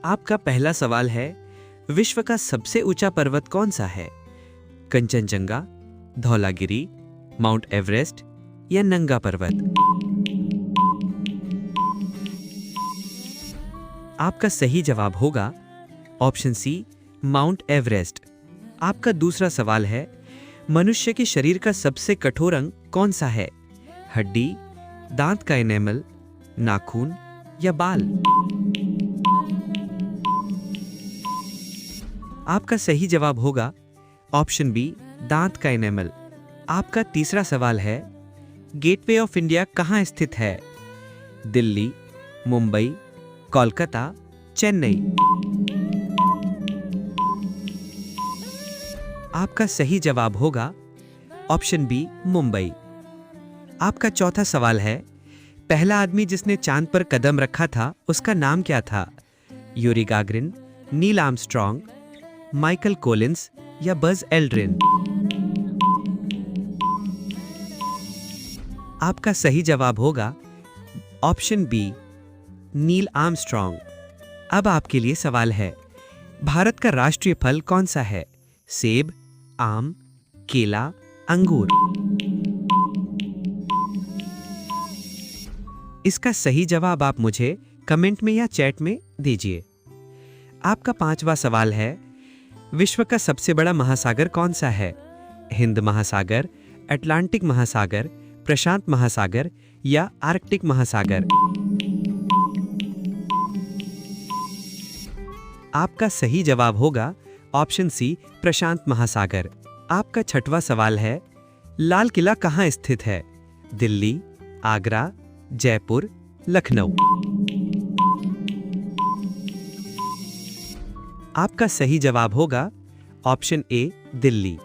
आपका पहला सवाल है, विश्व का सबसे ऊंचा पर्वत कौन सा है? कंचनजंगा, धौलागिरी, माउंट एवरेस्ट या नंगा पर्वत? आपका सही जवाब होगा ऑप्शन सी, माउंट एवरेस्ट। आपका दूसरा सवाल है, मनुष्य के शरीर का सबसे कठोर अंग कौन सा है? हड्डी, दांत का एनेमल, नाखून या बाल? आपका सही जवाब होगा ऑप्शन बी, दांत का एनेमल। आपका तीसरा सवाल है, गेटवे ऑफ इंडिया कहाँ स्थित है? दिल्ली, मुंबई, कोलकाता, चेन्नई? आपका सही जवाब होगा ऑप्शन बी, मुंबई। आपका चौथा सवाल है, पहला आदमी जिसने चांद पर कदम रखा था उसका नाम क्या था? Yuri Gagarin, Neil Armstrong, Michael Collins या बज एल्ड्रिन? आपका सही जवाब होगा ऑप्शन बी, नील आर्मस्ट्रॉन्ग। अब आपके लिए सवाल है, भारत का राष्ट्रीय फल कौन सा है? सेब, आम, केला, अंगूर? इसका सही जवाब आप मुझे कमेंट में या चैट में दीजिए। आपका पांचवा सवाल है, विश्व का सबसे बड़ा महासागर कौन सा है? हिंद महासागर, अटलांटिक महासागर, प्रशांत महासागर या आर्कटिक महासागर? आपका सही जवाब होगा ऑप्शन सी, प्रशांत महासागर। आपका छठवां सवाल है, लाल किला कहाँ स्थित है? दिल्ली, आगरा, जयपुर, लखनऊ? आपका सही जवाब होगा ऑप्शन ए, दिल्ली।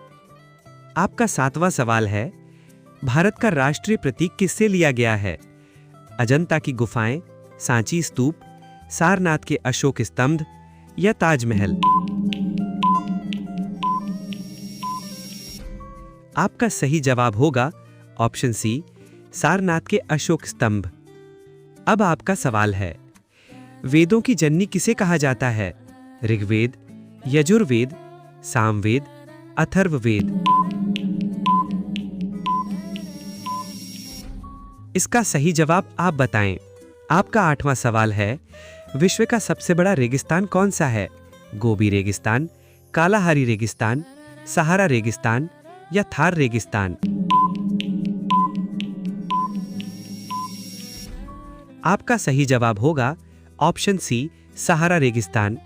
आपका सातवां सवाल है, भारत का राष्ट्रीय प्रतीक किससे लिया गया है? अजंता की गुफाएं, सांची स्तूप, सारनाथ के अशोक स्तंभ या ताजमहल? आपका सही जवाब होगा ऑप्शन सी, सारनाथ के अशोक स्तंभ। अब आपका सवाल है, वेदों की जननी किसे कहा जाता है? ऋग्वेद, यजुर्वेद, सामवेद, अथर्ववेद? इसका सही जवाब आप बताएं। आपका आठवां सवाल है, विश्व का सबसे बड़ा रेगिस्तान कौन सा है? गोबी रेगिस्तान, कालाहारी रेगिस्तान, सहारा रेगिस्तान या थार रेगिस्तान? आपका सही जवाब होगा ऑप्शन सी, सहारा रेगिस्तान।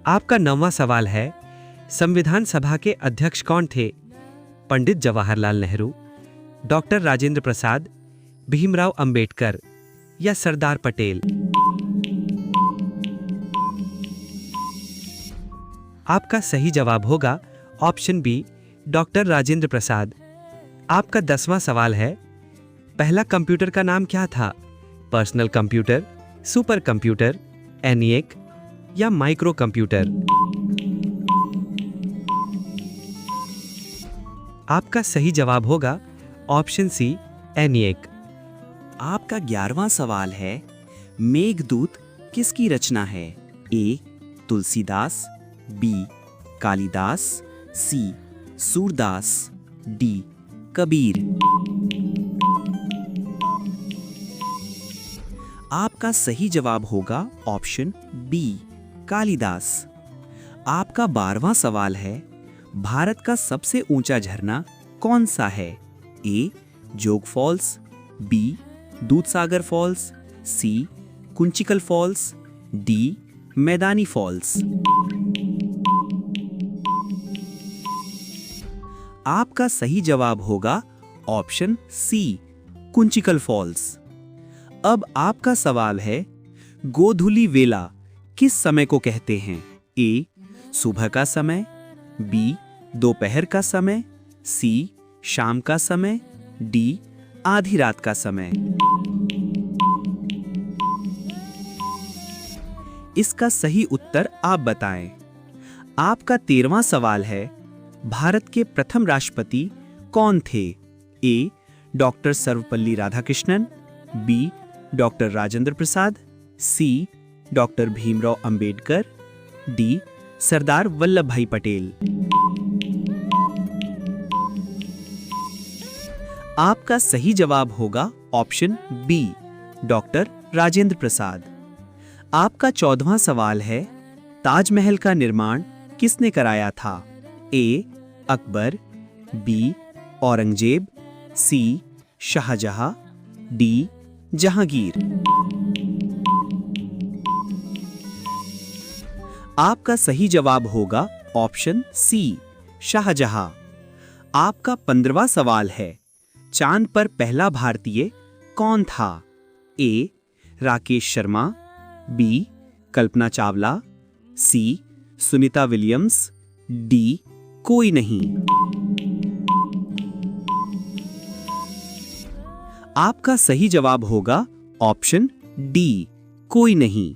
आपका नौवां सवाल है, संविधान सभा के अध्यक्ष कौन थे? पंडित जवाहरलाल नेहरू, डॉक्टर राजेंद्र प्रसाद, भीमराव अंबेडकर या सरदार पटेल? आपका सही जवाब होगा option B, doctor Rajendra Prasad. आपका 10वां सवाल है, पहला कंप्यूटर का नाम क्या था? Personal computer, super computer, ENIAC या माइक्रो कंप्यूटर? आपका सही जवाब होगा ऑप्शन सी, एनिएक। आपका 11वां सवाल है, मेघदूत किसकी रचना है? ए, तुलसीदास, बी, कालिदास, सी, सूरदास, डी, कबीर? आपका सही जवाब होगा ऑप्शन बी, कालिदास। आपका 12वां सवाल है, भारत का सबसे ऊंचा झरना कौन सा है? ए, जोग फॉल्स, बी, दूधसागर फॉल्स, सी, कुंचिकल फॉल्स, डी, मैदानी फॉल्स? आपका सही जवाब होगा ऑप्शन सी, कुंचिकल फॉल्स। अब आपका सवाल है, गोधूली वेला किस समय को कहते हैं? ए, सुबह का समय, बी, दोपहर का समय, सी, शाम का समय, डी, आधी रात का समय? इसका सही उत्तर आप बताएं। आपका 13वां सवाल है, भारत के प्रथम राष्ट्रपति कौन थे? A, doctor Sarvepalli Radhakrishnan, B, doctor Rajendra Prasad, C, doctor Bhimrao Ambedkar, D Sardar Vallabhbhai Patel. आपका सही जवाब होगा option B, doctor Rajendra Prasad. आपका 14वां सवाल है, ताजमहल का निर्माण किसने कराया था? ए अकबर, बी औरंगजेब, सी शाहजहां, डी जहांगीर। आपका सही जवाब होगा ऑप्शन सी, शाहजहां। आपका 15वां सवाल है, चांद पर पहला भारतीय कौन था? ए राकेश शर्मा, बी कल्पना चावला, सी सुनीता विलियम्स, डी कोई नहीं। आपका सही जवाब होगा ऑप्शन डी, कोई नहीं।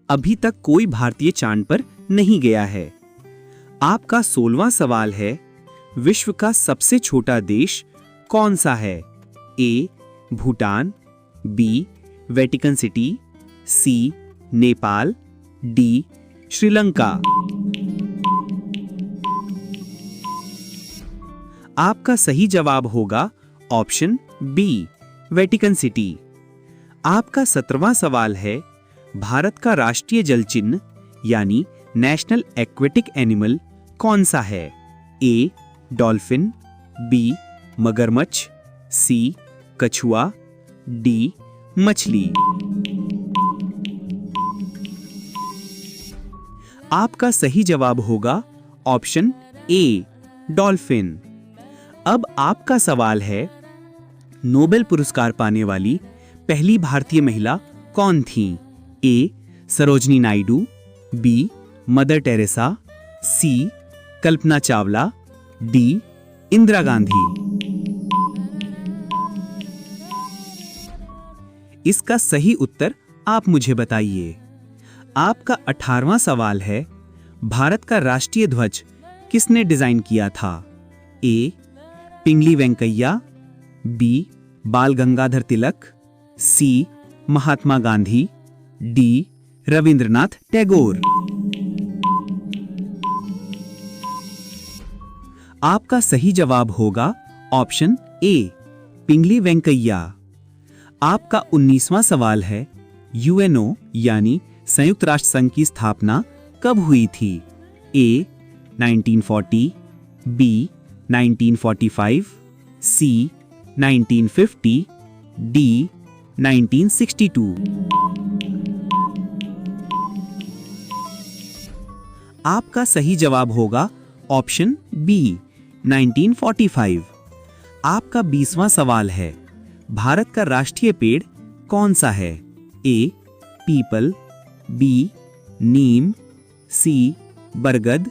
अभी तक कोई भारतीय चांद पर नहीं गया है। आपका 16वां सवाल है, विश्व का सबसे छोटा देश कौन सा है? ए भूटान, बी वेटिकन सिटी, सी नेपाल, डी श्रीलंका। आपका सही जवाब होगा ऑप्शन बी, वेटिकन सिटी। आपका 17वां सवाल है, भारत का राष्ट्रीय जल चिन्ह यानी नेशनल एक्वेटिक एनिमल कौन सा है? ए डॉल्फिन, बी मगरमच्छ, सी कछुआ, डी मछली। आपका सही जवाब होगा ऑप्शन ए, डॉल्फिन। अब आपका सवाल है, नोबेल पुरस्कार पाने वाली पहली भारतीय महिला कौन थी? A Sarojini Naidu, B mother Teresa, C Kalpana Chawla, D Indira Gandhi. इसका सही उत्तर आप मुझे बताइए। आपका 18वां सवाल है, भारत का राष्ट्रीय ध्वज किसने डिजाइन किया था? ए पिंगली वेंकैया, बी बाल गंगाधर तिलक, सी महात्मा गांधी, डी रविंद्रनाथ टैगोर। आपका सही जवाब होगा ऑप्शन ए, पिंगली वेंकैया। आपका 19वां सवाल है, यूएनओ यानी संयुक्त राष्ट्र संघ की स्थापना कब हुई थी? ए 1940, बी 1945, सी 1950, डी 1962। आपका सही जवाब होगा ऑप्शन बी, 1945। आपका 20वां सवाल है, भारत का राष्ट्रीय पेड़ कौन सा है? ए पीपल, बी नीम, सी बरगद,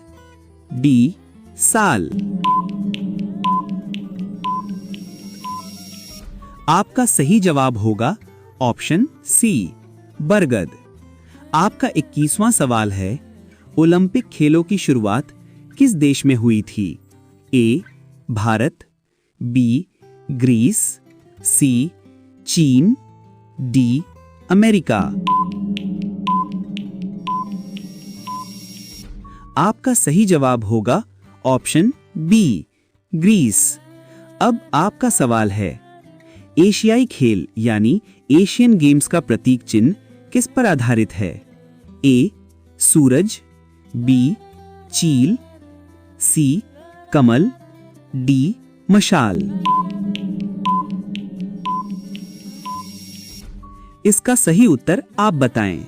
डी साल। आपका सही जवाब होगा ऑप्शन सी, बरगद। आपका 21वां सवाल है, ओलंपिक खेलों की शुरुआत किस देश में हुई थी? ए भारत, बी ग्रीस, सी चीन, डी अमेरिका। आपका सही जवाब होगा ऑप्शन बी, ग्रीस। अब आपका सवाल है, एशियाई खेल यानी एशियन गेम्स का प्रतीक चिन्ह किस पर आधारित है? ए सूरज, बी चील, सी कमल, डी मशाल। इसका सही उत्तर आप बताएं।